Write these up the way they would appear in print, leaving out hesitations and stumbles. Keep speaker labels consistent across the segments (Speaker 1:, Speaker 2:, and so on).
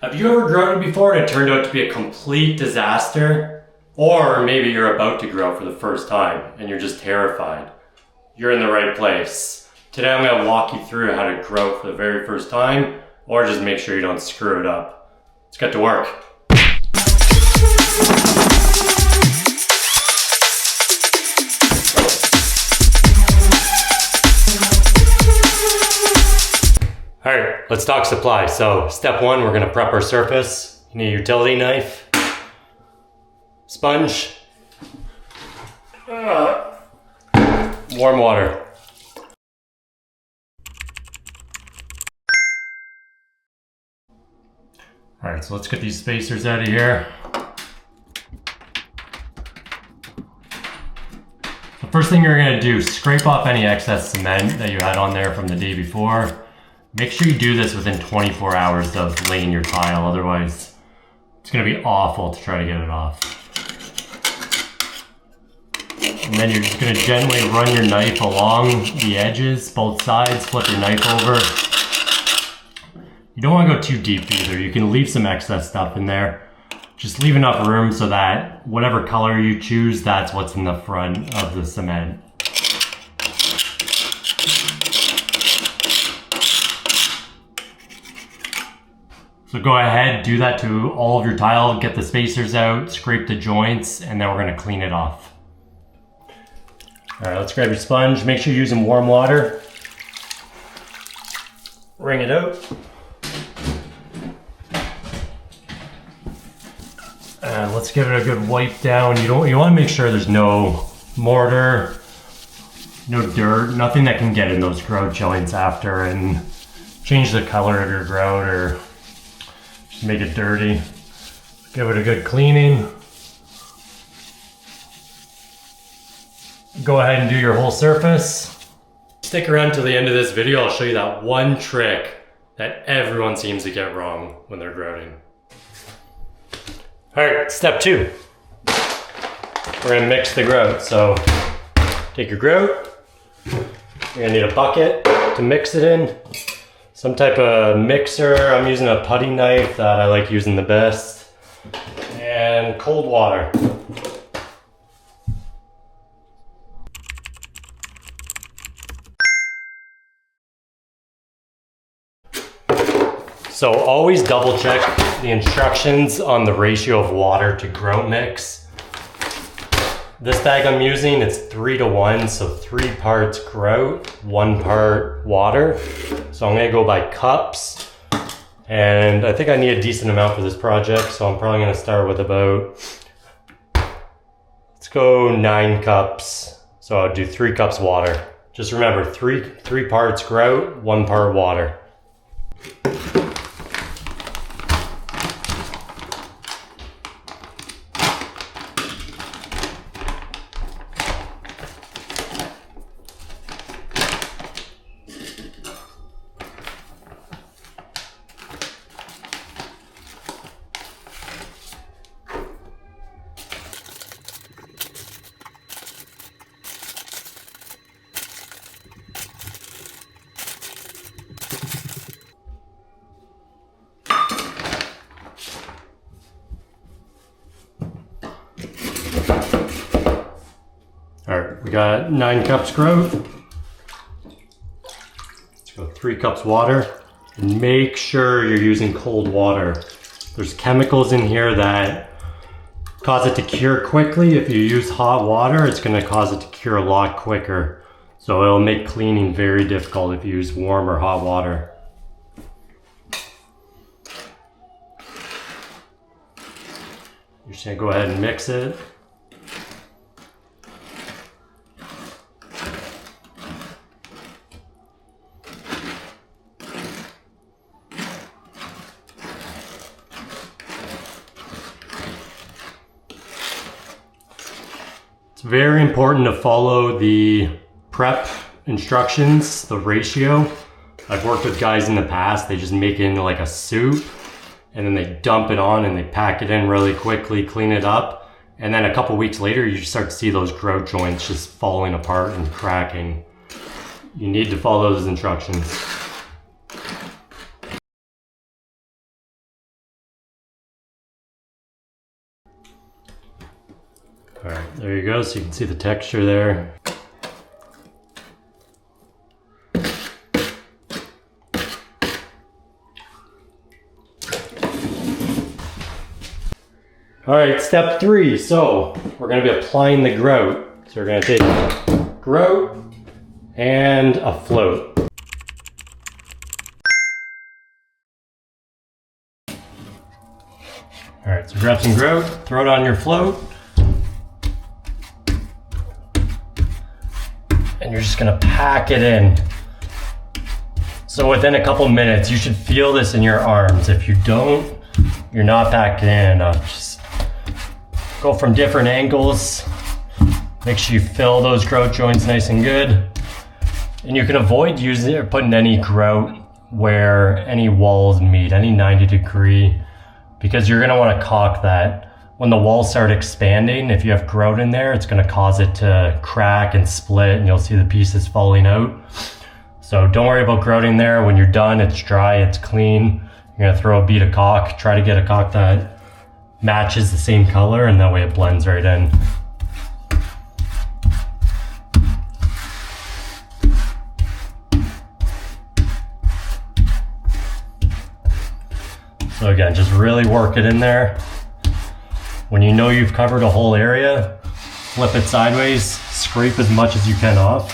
Speaker 1: Have you ever grouted before and it turned out to be a complete disaster? Or maybe you're about to grout for the first time and you're just terrified. You're in the right place. Today I'm going to walk you through how to grout for the very first time, or just make sure you don't screw it up. Let's get to work. Alright, let's talk supply. So step one, we're going to prep our surface. You need a utility knife, sponge, warm water. Alright, so let's get these spacers out of here. The first thing you're going to do, scrape off any excess cement that you had on there from the day before. Make sure you do this within 24 hours of laying your tile, otherwise it's going to be awful to try to get it off. And then you're just going to gently run your knife along the edges, both sides, flip your knife over. You don't want to go too deep either. You can leave some excess stuff in there. Just leave enough room so that whatever color you choose, that's what's in the front of the cement. So go ahead, do that to all of your tile, get the spacers out, scrape the joints, and then we're gonna clean it off. All right, let's grab your sponge. Make sure you're using warm water. Wring it out. And let's give it a good wipe down. You wanna make sure there's no mortar, no dirt, nothing that can get in those grout joints after and change the color of your grout or make it dirty. Give it a good cleaning. Go ahead and do your whole surface. Stick around till the end of this video. I'll show you that one trick that everyone seems to get wrong when they're grouting. All right, step two. We're gonna mix the grout. So take your grout. You're gonna need a bucket to mix it in. Some type of mixer. I'm using a putty knife that I like using the best. And cold water. So always double check the instructions on the ratio of water to grout mix. This bag I'm using, it's 3:1, so 3 parts grout, 1 part water. So I'm gonna go by cups, and I think I need a decent amount for this project, so I'm probably gonna start with about, let's go 9 cups. So I'll do 3 cups water. Just remember, three parts grout, 1 part water. All right, we got 9 cups grout. Let's go 3 cups water. And make sure you're using cold water. There's chemicals in here that cause it to cure quickly. If you use hot water, it's gonna cause it to cure a lot quicker. So it'll make cleaning very difficult if you use warm or hot water. You're just gonna go ahead and mix it. It's very important to follow the prep instructions, the ratio. I've worked with guys in the past, they just make it into like a soup and then they dump it on and they pack it in really quickly, clean it up. And then a couple weeks later, you start to see those grout joints just falling apart and cracking. You need to follow those instructions. All right, there you go. So you can see the texture there. All right, step 3. So we're gonna be applying the grout. So we're gonna take grout and a float. All right, so grab some grout, throw it on your float. And you're just gonna pack it in. So within a couple minutes, you should feel this in your arms. If you don't, you're not packed in enough. Just go from different angles. Make sure you fill those grout joints nice and good. And you can avoid using or putting any grout where any walls meet, any 90-degree, because you're gonna wanna caulk that. When the walls start expanding, if you have grout in there, it's gonna cause it to crack and split and you'll see the pieces falling out. So don't worry about grouting there. When you're done, it's dry, it's clean. You're gonna throw a bead of caulk, try to get a caulk that matches the same color, and that way it blends right in. So again, just really work it in there. When you know you've covered a whole area, flip it sideways, scrape as much as you can off.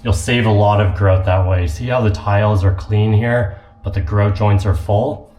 Speaker 1: You'll save a lot of grout that way. See how the tiles are clean here, but the grout joints are full?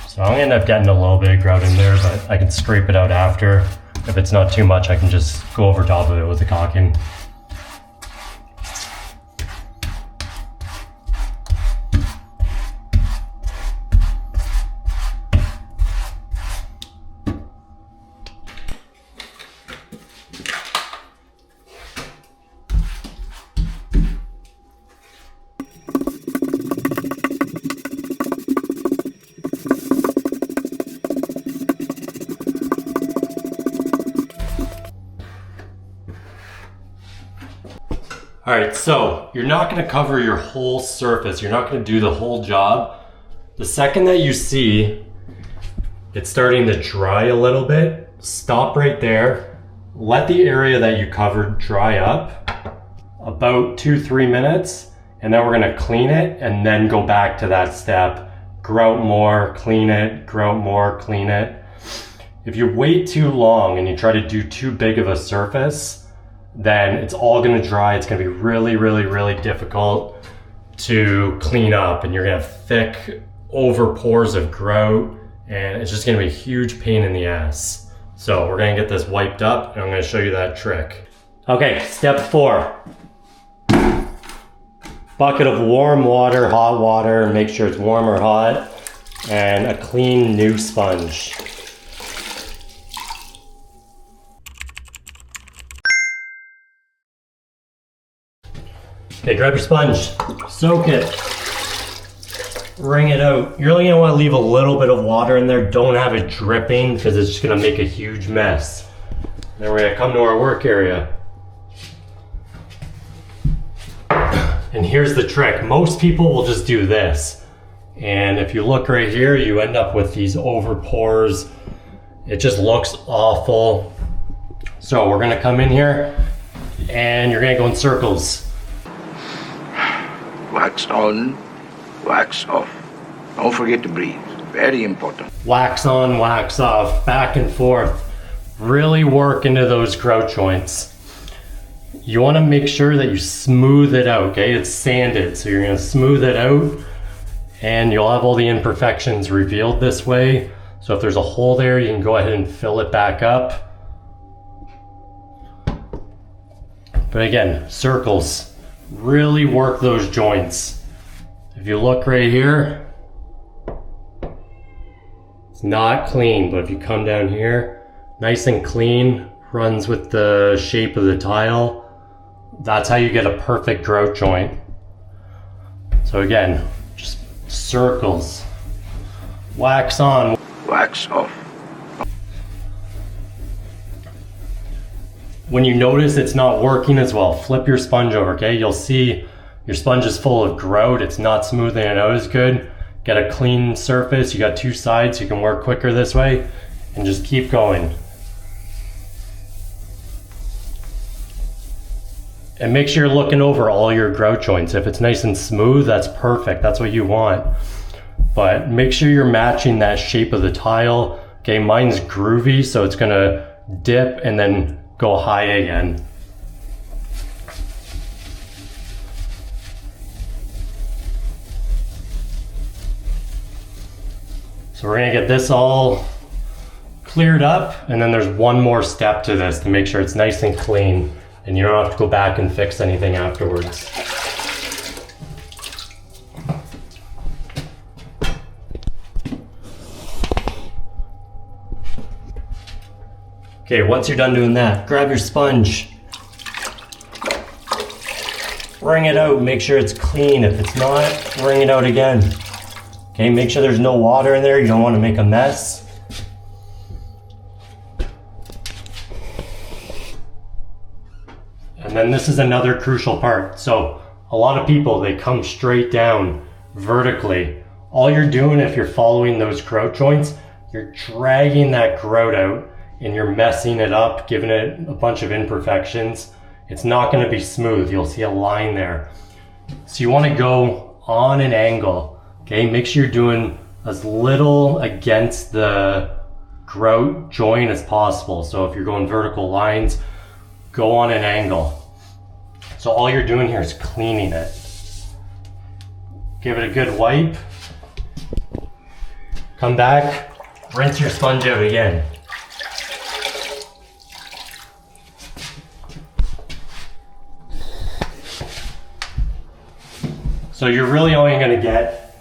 Speaker 1: So I'm gonna end up getting a little bit of grout in there, but I can scrape it out after. If it's not too much, I can just go over top of it with the caulking. All right, so you're not gonna cover your whole surface. You're not gonna do the whole job. The second that you see it's starting to dry a little bit, stop right there. Let the area that you covered dry up about 2-3 minutes, and then we're gonna clean it and then go back to that step. Grout more, clean it, grout more, clean it. If you wait too long and you try to do too big of a surface, then it's all gonna dry. It's gonna be really, really, really difficult to clean up, and you're gonna have thick over pores of grout, and it's just gonna be a huge pain in the ass. So we're gonna get this wiped up, and I'm gonna show you that trick. Okay, step 4. Bucket of warm water, hot water, make sure it's warm or hot, and a clean new sponge. Okay, grab your sponge, soak it, wring it out. You're only gonna wanna leave a little bit of water in there. Don't have it dripping because it's just gonna make a huge mess. Then we're gonna come to our work area. And here's the trick. Most people will just do this. And if you look right here, you end up with these over pores. It just looks awful. So we're gonna come in here and you're gonna go in circles.
Speaker 2: Wax on, wax off. Don't forget to breathe. Very important.
Speaker 1: Wax on, wax off, back and forth. Really work into those grout joints. You want to make sure that you smooth it out, okay? It's sanded, so you're going to smooth it out and you'll have all the imperfections revealed this way. So if there's a hole there, you can go ahead and fill it back up. But again, circles. Really work those joints. If you look right here, it's not clean, but if you come down here, nice and clean, runs with the shape of the tile. That's how you get a perfect grout joint. So again, just circles. Wax on.
Speaker 2: Wax off.
Speaker 1: When you notice it's not working as well, flip your sponge over, okay? You'll see your sponge is full of grout, it's not smoothing it out as good. Get a clean surface, you got two sides, so you can work quicker this way, and just keep going. And make sure you're looking over all your grout joints. If it's nice and smooth, that's perfect, that's what you want. But make sure you're matching that shape of the tile. Okay, mine's groovy, so it's gonna dip and then go high again. So we're gonna get this all cleared up, and then there's one more step to this to make sure it's nice and clean and you don't have to go back and fix anything afterwards. Okay, once you're done doing that, grab your sponge, wring it out, make sure it's clean. If it's not, wring it out again. Okay, make sure there's no water in there, you don't want to make a mess. And then this is another crucial part. So a lot of people, they come straight down vertically. All you're doing, if you're following those grout joints, you're dragging that grout out and you're messing it up, giving it a bunch of imperfections. It's not going to be smooth. You'll see a line there. So you want to go on an angle. Okay, make sure you're doing as little against the grout joint as possible. So if you're going vertical lines, go on an angle. So all you're doing here is cleaning it. Give it a good wipe. Come back, rinse your sponge out again. So you're really only going to get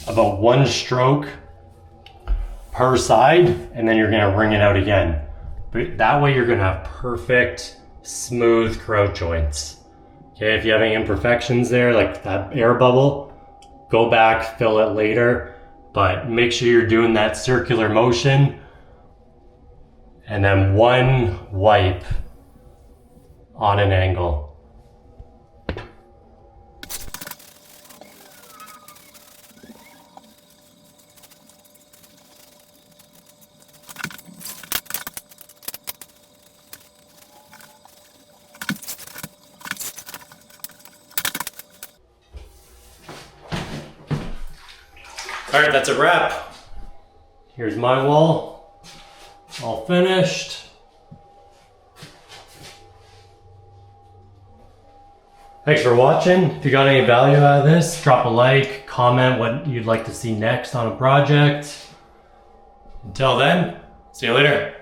Speaker 1: about one stroke per side, and then you're going to wring it out again. But that way you're going to have perfect, smooth grout joints. Okay, if you have any imperfections there, like that air bubble, go back, fill it later, but make sure you're doing that circular motion, and then one wipe on an angle. All right, that's a wrap. Here's my wall, all finished. Thanks for watching. If you got any value out of this, drop a like, comment what you'd like to see next on a project. Until then, see you later.